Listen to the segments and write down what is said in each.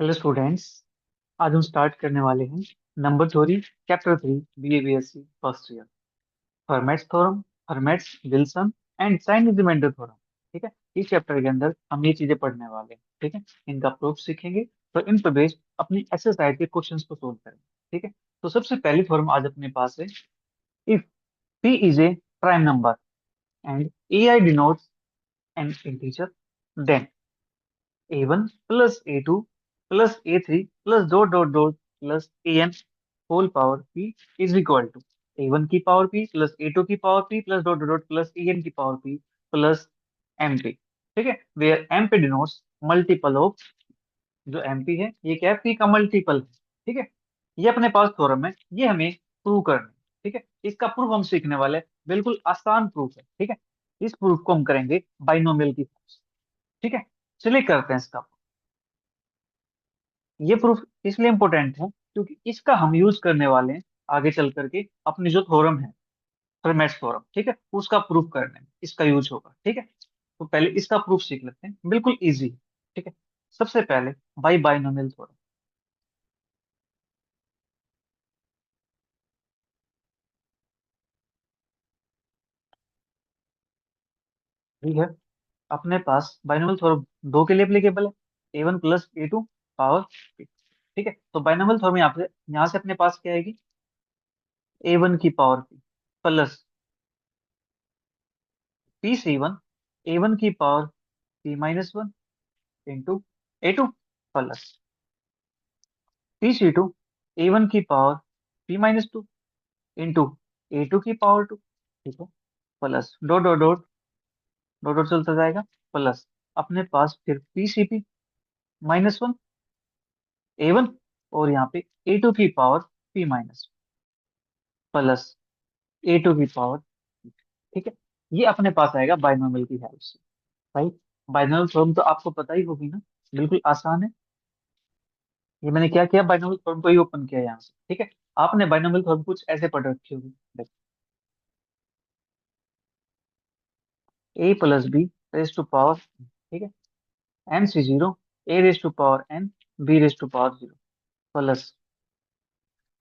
Hello students. आज हम start करने वाले हैं number theory chapter 3 BA BSc first year. Fermat's theorem, Fermat's Wilson and sine remainder theorem. ठीक है, इस चैप्टर के अंदर हम ये चीजें पढ़ने वाले हैं। ठीक है, इनका प्रूफ सीखेंगे तो इन पर बेस्ड अपनी एक्सरसाइज के क्वेश्चंस को सोल्व करेंगे। ठीक है, तो सबसे पहली थ्योरम आज अपने पास है। If P is a prime number and A I denotes an integer, then a1 plus a2 plus a3 plus dot dot dot plus an whole power p is equal to a1 की power p plus a2 की power p plus dot dot dot plus an की power p plus mp। ठीक है, where mp denotes multiple of, जो mp है ये क्या है, p का मल्टीपल है। ठीक है, ये अपने पास थ्योरम है, ये हमें प्रूव करना है। ठीक है, इसका प्रूफ हम सीखने वाले हैं, बिल्कुल आसान प्रूफ है। ठीक है, इस प्रूफ को हम करेंगे बाइनोमियल की हेल्प से। ठीक है, चलिए करते हैं इसका। ये प्रूफ इसलिए इंपॉर्टेंट है क्योंकि इसका हम यूज करने वाले हैं आगे चल करके अपनी जो थ्योरम है, फर्मेट्स थ्योरम। ठीक है, उसका प्रूफ करने में इसका यूज होगा। ठीक है, तो पहले इसका प्रूफ सीख लेते हैं, बिल्कुल इजी है। ठीक है, सबसे पहले बाई बाइनोमियल थ्योरम। ठीक है, अपने पास बाइनोमियल थ्योरम दो के लिए एप्लीकेबल है, A1 plus A2 power p। ठीक है, तो बाइनोमियल थ्योरम यहाँ से अपने पास क्या आएगी, ए1 की power p plus p c1 a one की power p-1 into a two plus p c2 a one की पावर p-2 इंटू ए2 की पावर 2। ठीक है, plus dot dot dot dot dot चलता जाएगा, प्लस अपने पास फिर p c p-1 ए1 और यहाँ पे ए2 की पावर p-, प्लस ए2 की पावर। ठीक है, ये अपने पास आएगा बाइनोमियल की हेल्प से। भाई, बाइनोमियल फॉर्म तो आपको पता ही होगी ना, बिल्कुल आसान है। ये मैंने क्या किया, बाइनोमियल फॉर्म को ही ओपन किया यहाँ से। ठीक है, आपने बाइनोमियल फॉर्म कुछ ऐसे पढ़ रखी होगी, a plus b raise to power, ठीक है, n c zero, a raise to power n, b raise to power zero, plus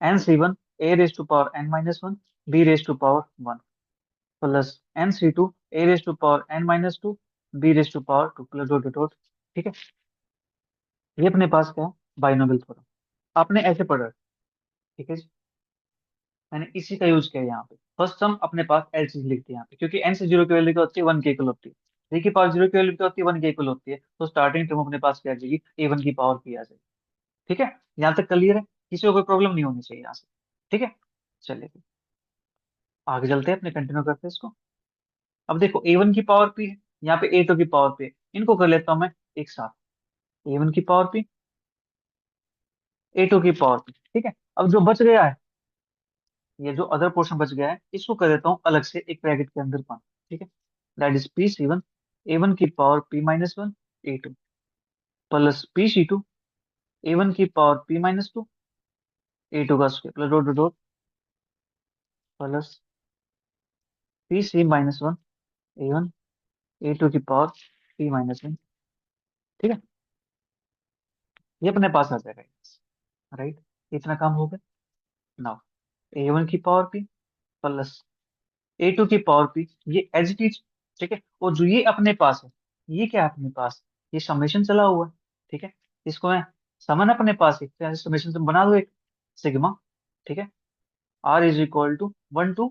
n c one, a raise to power n-1, b raise to power one, plus n c two, a raise to power n-2, b raise to power two, plus dot dot. ठीक है, ये अपने पास क्या है, binomial theorem. आपने ऐसे पढ़ा है। ठीक है जी, मैंने इसी का यूज किया यहाँ पे। फर्स्ट सम अपने पास एल चीज लिखते हैं यहाँ पे, क्योंकि एन से जीरो की वैल्यू क्या होती है, वन के इक्वल होती है। थ्री की पावर जीरो की वैल्यू क्या होती है, वन के इक्वल होती है। तो स्टार्टिंग टर्म अपने पास क्या आ जाएगी, ए वन की पावर पी आ जाएगी। ठीक है, यहाँ तक क्लियर है, किसी को कोई प्रॉब्लम नहीं होनी चाहिए यहाँ से। ठीक है, चलिए फिर आगे चलते हैं, अपने कंटिन्यू करते हैं इसको। अब देखो, ए वन की पावर पी है, यहाँ पे ए टू की पावर पी है, इनको कर लेता हूँ मैं एक साथ। ए वन की पावर पी, ए टू की पावर पी। ठीक है, अब जो बच गया है, ये जो अदर पोर्शन बच गया है, इसको कर देता हूँ अलग से एक ब्रैकेट के अंदर बंद। ठीक है, that is p c one, a one की power p-1 a two, plus p c two, a one की पावर p-2 ए टू का square, plus dot dot dot, plus p c minus one a one a two की power p-1। ठीक है, ये अपने पास आ जाएगा, right. इतना काम हो गया। नाउ ए वन की power p plus A two की पावर p, ये एज इट इज। ठीक है, और जो ये अपने पास है, ये क्या है अपने पास, ये समेशन चला हुआ है। ठीक है, इसको मैं समन अपने पास है, समेशन से बना दो एक सिग्मा। ठीक है, R is equal to one two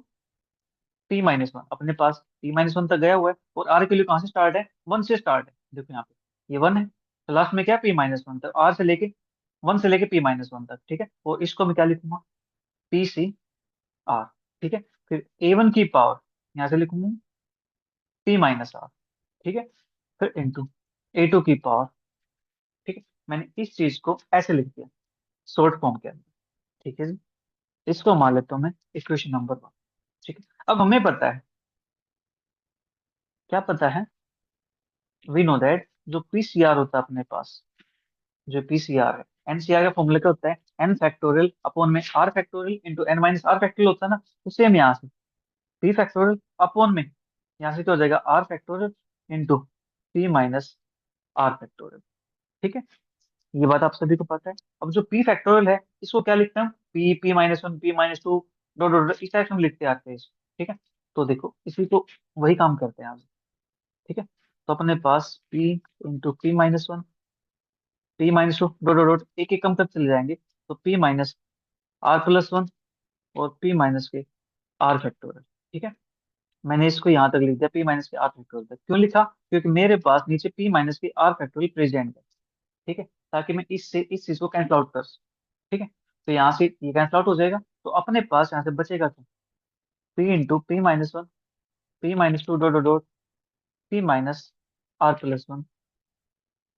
p-1, अपने पास p-1 तक गया हुआ है, और आर के लिए कहाँ से स्टार्ट है, वन से स्टार्ट है। देखो यहाँ पे ये वन है, तो लास्ट में क्या p-1 तक, आर से लेके वन से लेके p-1 तक। ठीक है, और इसको मैं क्या लिखूंगा, पी सी आर। ठीक है, फिर ए वन की पावर यहाँ से लिखूंगा p-r। ठीक है, फिर इंटू ए टू की पावर। ठीक है, मैंने इस चीज को ऐसे लिख दिया शॉर्ट फॉर्म के अंदर। ठीक है जी, इसको मान लेता हूँ मैं इक्वेशन नंबर वन। ठीक है, अब हमें पता है, क्या पता है, वी नो दैट जो पीसीआर होता है अपने पास, जो पीसीआर है, एनसीआर का फॉर्मूला क्या होता है, एन फैक्टोरियल अपॉन में R factorial into N minus R factorial होता है ना। तो सेम यहाँ से पी फैक्टोरियल अपॉन में, यहाँ से क्या हो जाएगा, R factorial into P minus R factorial. ठीक है, ये बात आप सभी को पता है। अब जो पी फैक्टोरियल है, इसको क्या लिखते हैं हम? P, P-1, P-2, dot dot dot, इस टाइप से हम लिखते आते हैं इसको। ठीक है, तो देखो इसी को वही काम करते हैं आज। ठीक है, तो अपने पास P into P-1, P-2 dot dot dot, एक एक कम तक चले जाएंगे, तो P-R+1 और P माइनस के आर फैक्टोरियल। ठीक है, मैंने इसको यहाँ तक लिख दिया, P माइनस के आर फैक्टोरियल तक। क्यों लिखा? क्योंकि मेरे पास नीचे P माइनस के आर फैक्टोरियल प्रेजेंट है। ठीक है, ताकि मैं इससे इस चीज को कैंसिल आउट कर सकूं। ठीक है, तो यहाँ से ये कैंसिल आउट हो जाएगा, तो अपने पास यहाँ से बचेगा क्या? P into P-1, P-2 dot dot dot, P-R+1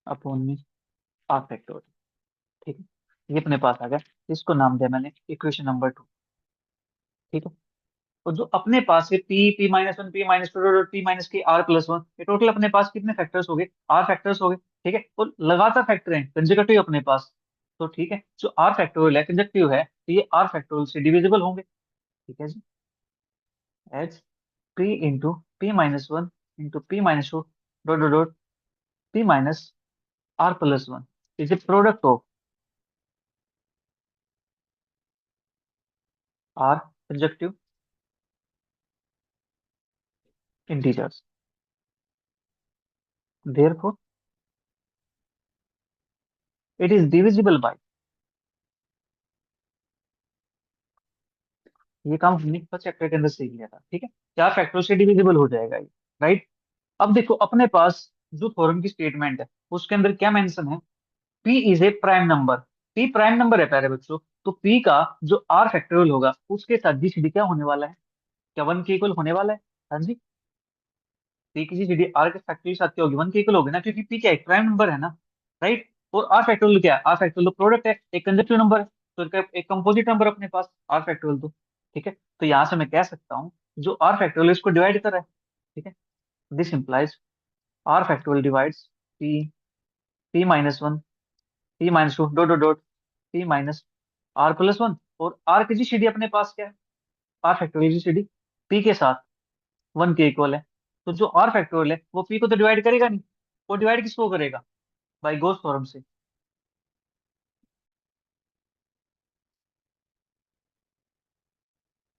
upon में आर फैक्टोरियल। ठीक है, ये अपने पास आ गया। इसको नाम दिया मैंने इक्वेशन नंबर 2। ठीक है, तो जो अपने पास है P-1, P-2 dot dot, P-R+1, ये टोटल अपने पास कितने फैक्टर्स हो गए? आर फैक्टर्स हो गए। ठीक है, तो लगातार फैक्टर हैं, कंसेक्यूटिव अपने पास। तो ठीक है, जो आर फैक्टोरियल है कंसेक्यूटिव है, तो ये आर फैक्टोरियल से डिविजिबल होंगे। ठीक है जी, h P into P-1 into P-2 dot dot dot, P-R+1 is a product of r consecutive integers, therefore it is divisible by. ये काम हमने फर्स्ट चैप्टर के अंदर सीख लिया था। ठीक है, चार फैक्टरों से डिविजिबल हो जाएगा ये। राइट, अब देखो अपने पास जो थ्योरम की स्टेटमेंट है, उसके अंदर क्या मेंशन है? P is a prime number. P prime number है प्यारे बच्चों, तो P का जो R फैक्टोरियल होगा उसके साथ जीसीडी क्या होने वाला है? क्या 1 के इक्वल होने वाला है? हाँ जी, P की जीसीडी R के फैक्टोरियल के साथ क्या होगी? 1 के इक्वल होगी ना, क्योंकि P क्या एक प्राइम नंबर है ना। राइट, और R फैक्टोरियल क्या है? R फैक्टोरियल तो प्रोडक्ट है, एक कंजक्टिव नंबर है, तो इसका एक कंपोजिट नंबर अपने पास R फैक्टोरियल तो। ठीक है, तो यहाँ से मैं कह सकता हूँ जो R फैक्टोरियल इसको डिवाइड कर रहा है। ठीक है, this implies R factorial divides P, P-1, P-2 dot dot dot, P-R+1, और R की जीसीडी अपने पास क्या है? R फैक्टोरियल जीसीडी P के साथ 1 के इक्वल है। तो जो R फैक्टोरियल है वो P को तो डिवाइड करेगा नहीं, वो डिवाइड किसको करेगा? बाई गॉस थ्योरम से।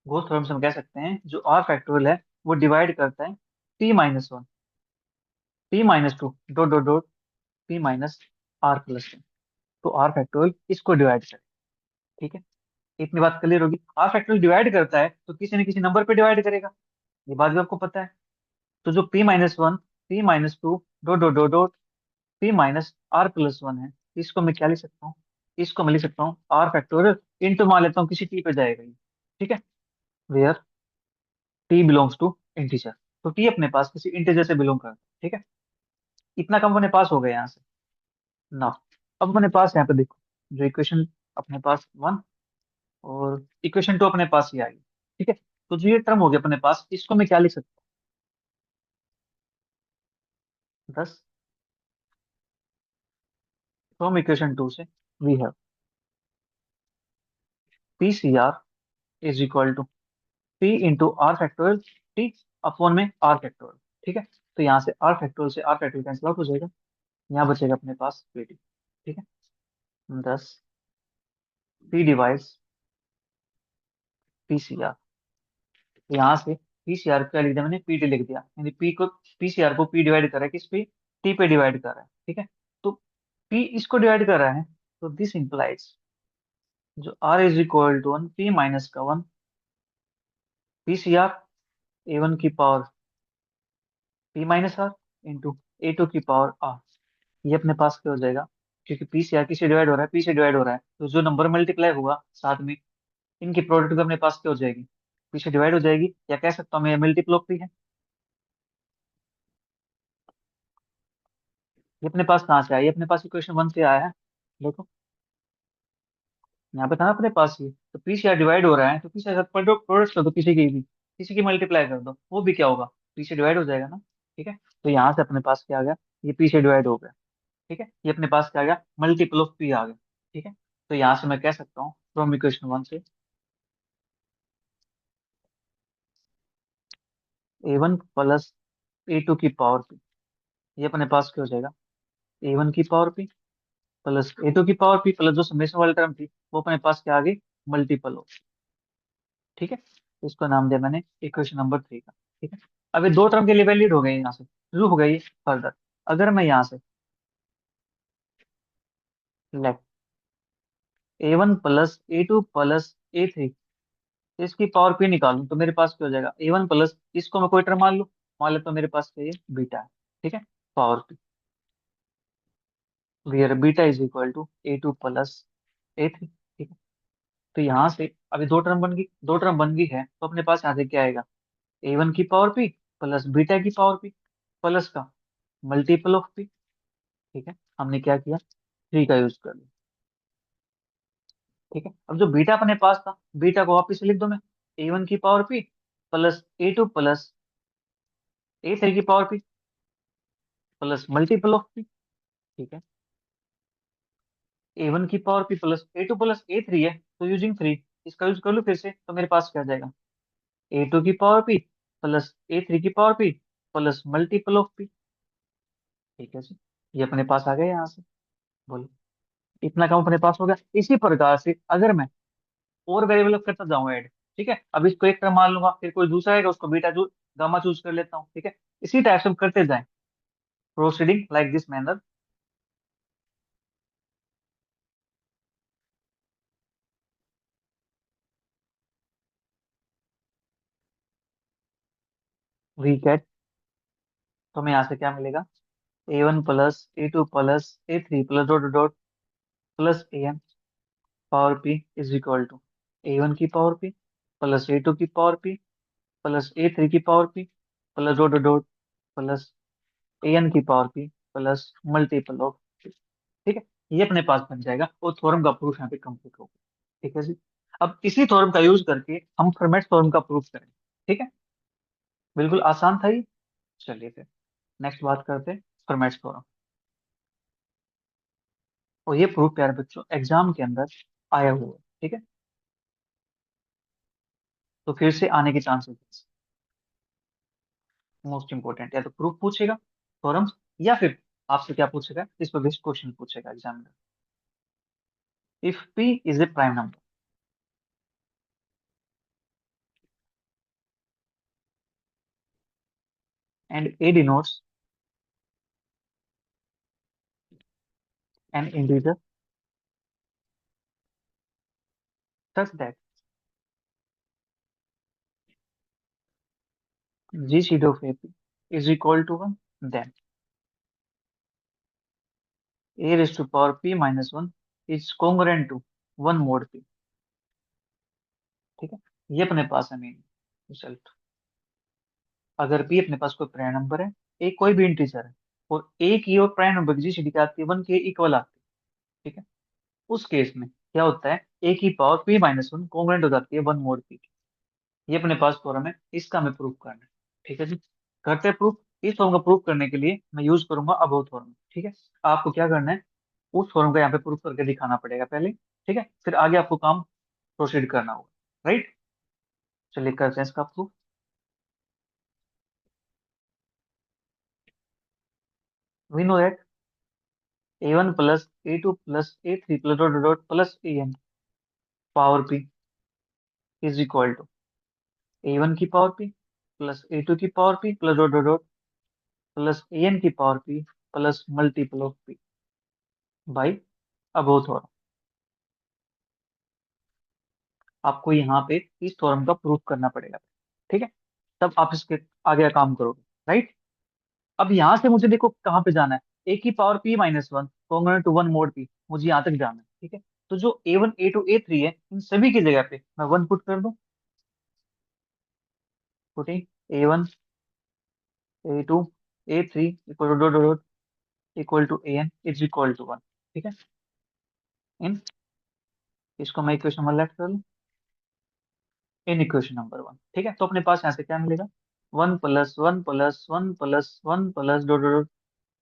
गॉस थ्योरम से हम कह सकते हैं जो R फैक्टोरियल है वो डिवाइड करता है P-1, P-2 dot dot dot, P-R+1। तो R फैक्टोरियल इसको डिवाइड करे। ठीक है, इतनी बात क्लियर होगी। R फैक्टोरियल डिवाइड करता है तो किसी न किसी नंबर पे डिवाइड करेगा, ये बात भी आपको पता है। तो जो P-1, P-2 dot dot dot dot, P-R+1 है, इसको मैं क्या लिख सकता हूँ? इसको मैं लिख सकता हूँ R फैक्टोरियल इंटू, मान लेता हूँ किसी T पे जाएगा ये। ठीक है, where T belongs to integer, तो T अपने पास किसी इंटीजर से बिलोंग करता है। ठीक है, इतना कम अपने पास हो गया यहाँ से ना। अब अपने पास यहाँ पे देखो, जो इक्वेशन अपने पास 1 और इक्वेशन 2 अपने पास ही आई। ठीक है, तो जो ये टर्म हो गया अपने पास, इसको मैं क्या लिख सकता हूँ? 10 फ्रॉम इक्वेशन 2 से we have P-CR is equal to P into R factorial T upon में आर फैक्टोरियल। ठीक है, तो यहाँ से आर फैक्टोरियल से आर फैक्टोरियल कैंसिल आउट हो जाएगा, यहाँ बचेगा अपने पास PT। ठीक है, 10 P डिवाइड्स P-CR, यहाँ से P-CR क्या लिख दिया मैंने? PT लिख दिया, यानी P-CR को P डिवाइड कर रहा है किस पे? T पे डिवाइड कर रहा है। ठीक है, तो P इसको डिवाइड कर रहा है, तो दिस इंप्लाइज जो R is equal to 1 P-1 P-CR A1 की पावर P-R इंटू A2 की पावर R। ये अपने पास क्या हो जाएगा? क्योंकि P-CR किससे डिवाइड हो रहा है? P से डिवाइड हो रहा है, तो जो नंबर मल्टीप्लाई होगा साथ में, इनकी प्रोडक्ट भी अपने पास क्या हो जाएगी? P से डिवाइड हो जाएगी, या कह सकता हूँ मैं मल्टीप्लोपी है। ये अपने पास कहाँ से आया? ये अपने पास इक्वेशन 1 से आया है। देखो यहाँ पे था ना अपने पास ये, तो P-CR डिवाइड हो रहा है, तो P से प्रोडक्ट कर दो, किसी की भी, किसी की मल्टीप्लाई कर दो, वो भी क्या होगा? P से डिवाइड हो जाएगा ना। ठीक है, तो यहाँ से अपने पास क्या आ गया? ये P से डिवाइड हो गया। ठीक है, ये अपने पास क्या आ गया? मल्टीपल ऑफ P आ गया। ठीक है, तो यहाँ से मैं कह सकता हूँ फ्रॉम इक्वेशन 1 से A1 प्लस A2 की पावर P, ये अपने पास क्या हो जाएगा? A1 की power P plus A two की पावर पी प्लस जो समेशन वाली टर्म थी वो अपने पास क्या आ गई, मल्टीपल हो। ठीक है, इसको नाम दिया मैंने इक्वेशन नंबर 3 का। ठीक है, अब ये दो टर्म के लिए वैलिड हो गए, यहाँ से शुरू हो गई फर्दर। अगर मैं यहाँ से late A1 plus A2 plus A3 इसकी पावर पी निकालूं तो मेरे पास क्या हो जाएगा, A1 प्लस इसको मैं कोई टर्म मान लूं, मान लेता हूं मेरे पास क्या है, ये बीटा है। ठीक है, power p where beta is equal to A2 plus A3। ठीक है, तो यहाँ से अभी दो टर्म बन गई, दो टर्म बन गई है तो अपने पास यहाँ से क्या आएगा, A1 की पावर पी प्लस बीटा की पावर पी प्लस का मल्टीपल ऑफ पी। ठीक है, हमने क्या किया, 3 का यूज कर लिया। ठीक है, अब जो बीटा अपने पास था, बीटा को वापिस से लिख दो मैं, A1 की power P plus A2 plus A3 की power P plus multiple of P. ठीक है, A1 की power P plus A2 plus A3 है, तो यूजिंग 3 इसका यूज कर लो फिर से, तो मेरे पास क्या आ जाएगा, A2 की पावर पी प्लस A3 की power P plus multiple of P. ठीक है जी, ये अपने पास आ गया यहाँ से। बोलो, इतना काम अपने पास हो गया। इसी प्रकार से अगर मैं और वेरिएबल करता जाऊं ऐड, ठीक है, अब इसको एक टर्म मान लूंगा, फिर कोई दूसरा आएगा उसको बीटा चूज गामा चूज कर लेता हूँ। ठीक है, इसी टाइप से हम करते जाएं, proceeding like this manner, we get, तो हमें यहाँ से क्या मिलेगा, A1 plus A2 plus A3 plus dot dot plus an power p is equal to A1 की पावर p प्लस A2 की पावर p प्लस A3 की power p plus dot dot plus an की power p plus multiple of. ठीक है, ये अपने पास बन जाएगा और थ्योरम का प्रूफ यहाँ पे कंप्लीट होगा। ठीक है जी, अब इसी थ्योरम का यूज करके हम फर्मेट थ्योरम का प्रूफ करें। ठीक है, बिल्कुल आसान था ये। चलिए फिर नेक्स्ट बात करते हैं फर्मेट थ्योरम। और ये प्रूफ प्यारे बच्चों एग्जाम के अंदर आया हुआ है। ठीक है, तो फिर से आने के चांसेस मोस्ट इंपोर्टेंट, या तो प्रूफ पूछेगा थ्योरम, या फिर आपसे क्या पूछेगा, इस पर बेस्ड क्वेश्चन पूछेगा examiner. If p is a prime number and a denotes an integer such that gcd of ap is equal to 1, then a raised to power p minus 1 is congruent to 1 mod p। ठीक है, ये अपने पास है main result. अगर p अपने पास कोई prime number है, a कोई भी इंटीजर है, और a की और प्राइम नंबर की जीसीडी क्या आती है, 1 के इक्वल आती है। ठीक है, उस केस में क्या होता है, a की पावर p माइनस 1 कॉन्ग्रुएंट हो जाती है 1 मोड p। ये अपने पास थ्योरम है, इसका हमें प्रूफ करना है। ठीक है जी, करते हैं प्रूफ। इस थ्योरम का प्रूफ करने के लिए मैं यूज करूंगा अबोव थ्योरम। ठीक है, आपको क्या करना है, उस थ्योरम का यहाँ पे प्रूफ करके दिखाना पड़ेगा पहले। ठीक है, फिर आगे आपको काम प्रोसीड करना होगा, राइट। चलिए करते हैं इसका proof. We know that A1 plus A2 plus A3 plus dot dot plus an power p is equal to A1 की पावर p प्लस A2 की power p plus dot dot plus an की power p plus multiple of p by above theorem. आपको यहाँ पे इस theorem का proof करना पड़ेगा। ठीक है, तब आप इसके आगे का काम करोगे, राइट। अब यहाँ से मुझे देखो कहाँ पे जाना है, ए की power p minus 1 congruent to 1 mod p, मुझे यहाँ तक जाना है। ठीक है, तो जो A1 A2 A3 है, इन सभी की जगह पे मैं 1 पुट कर दूं, putting A1 A2 A3 equal to dot dot equal to an is equal to 1। ठीक है, इन इसको मैं इक्वेशन नंबर लेफ्ट कर लूं, इन इक्वेशन नंबर 1। ठीक है, तो अपने पास यहाँ से क्या मिलेगा, 1 plus 1 plus 1 plus 1 plus dot dot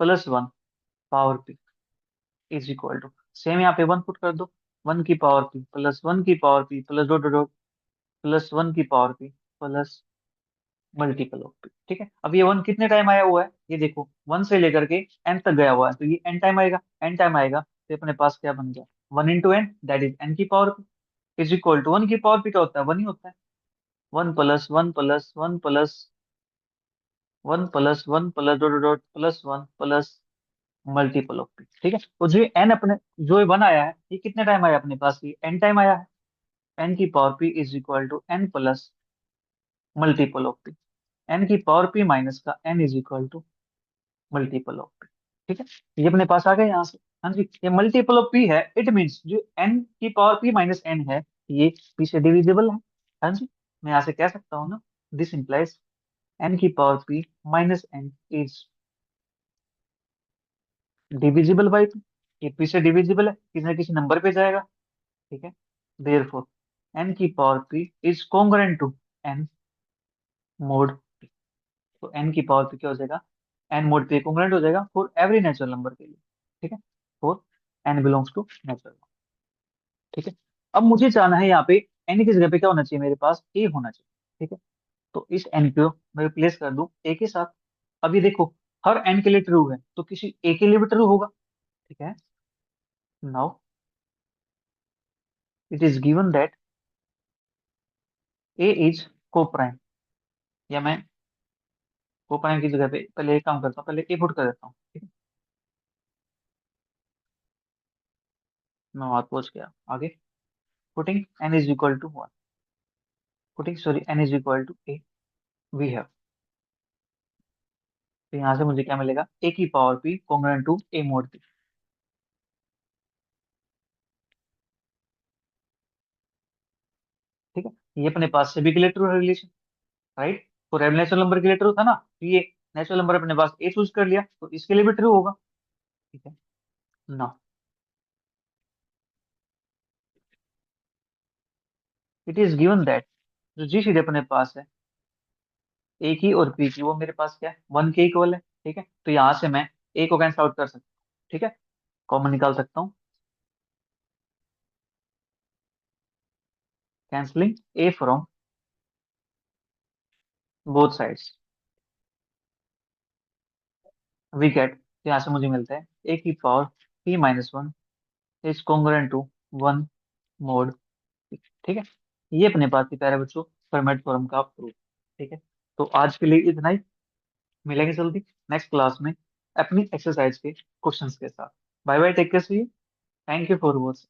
plus 1 power p is equal to, same यहाँ पे 1 पुट कर दो, 1 की पावर p प्लस 1 की power p plus dot dot plus 1 की power p plus multiple of p। ठीक है, अब ये 1 कितने टाइम आया हुआ है, ये देखो 1 से लेकर के n तक गया हुआ है, तो ये n टाइम आएगा, n टाइम आएगा, तो अपने पास क्या बन गया, 1 × n दैट इज n की power p is equal to 1 की पावर p क्या होता है, 1 ही होता है। 1 + 1 + 1 + 1 + dot dot +1 plus multiple of p, ठीक है। तो जो n अपने जो ये 1 आया है, ये कितने टाइम आया अपने पास, ये n टाइम आया है। n की power p is equal to n plus multiple of p, n की पावर p माइनस का n is equal to multiple of p, ठीक है। ये अपने पास आ गया यहाँ से। हाँ जी, ये मल्टीपल ऑफ p है, इट मीन्स जो n की पावर p माइनस n है, ये p से डिविजिबल है। हाँ जी, मैं यहाँ से कह सकता हूँ ना, दिस इंप्लाइज n की power p minus n is divisible by p। ये p से डिविजिबल है, किसी ना किसी नंबर पे जाएगा, ठीक है। देयरफॉर n की power p is congruent to n mod p। तो n की पावर p क्या हो जाएगा, n मोड p कॉन्ग्रुएंट हो जाएगा फॉर एवरी नेचुरल नंबर के लिए, ठीक है, for n belongs to natural, ठीक है। अब मुझे जानना है यहाँ पे n की जगह पे क्या होना चाहिए, मेरे पास a होना चाहिए, ठीक है। तो इस n को मैं रिप्लेस कर दूं a के साथ। अभी देखो, हर n के लिए ट्रू है, तो किसी a के लिए भी ट्रू होगा, ठीक है। Now it is given that a is को प्राइम, या मैं को प्राइम की जगह पे पहले एक काम करता हूँ, पहले a पुट कर देता हूँ, ठीक है। मैं बात पहुंच गया आगे। Putting n is equal to 1, putting sorry n is equal to a, we have, तो यहाँ से मुझे क्या मिलेगा, a की power p congruent to a mod p, ठीक है। ये अपने पास से भी क्लियर ट्रू रिलेशन, राइट। तो रेल नेचुरल नंबर के लिए ट्रू था ना, तो ये नेचुरल नंबर अपने पास ए चूज कर लिया, तो इसके लिए भी ट्रू होगा, ठीक है ना। इट इज गिवन दैट जो जी सीधे अपने पास है ए की और पी की, वो मेरे पास क्या है, 1 के इक्वल है, ठीक है। तो यहाँ से मैं ए को कैंसिल आउट कर सकता हूँ, ठीक है, कॉमन निकाल सकता हूँ, cancelling a from both sides, we get, तो यहाँ से मुझे मिलता है a की power p - 1 is congruent to 1 mod, ठीक है। ये अपने पास की प्यारे बच्चों फॉर्मेट फॉर्म का प्रूफ, ठीक है। तो आज के लिए इतना ही, मिलेंगे जल्दी नेक्स्ट क्लास में अपनी एक्सरसाइज के क्वेश्चंस के साथ। Bye bye, take care, see you, thank you for watching.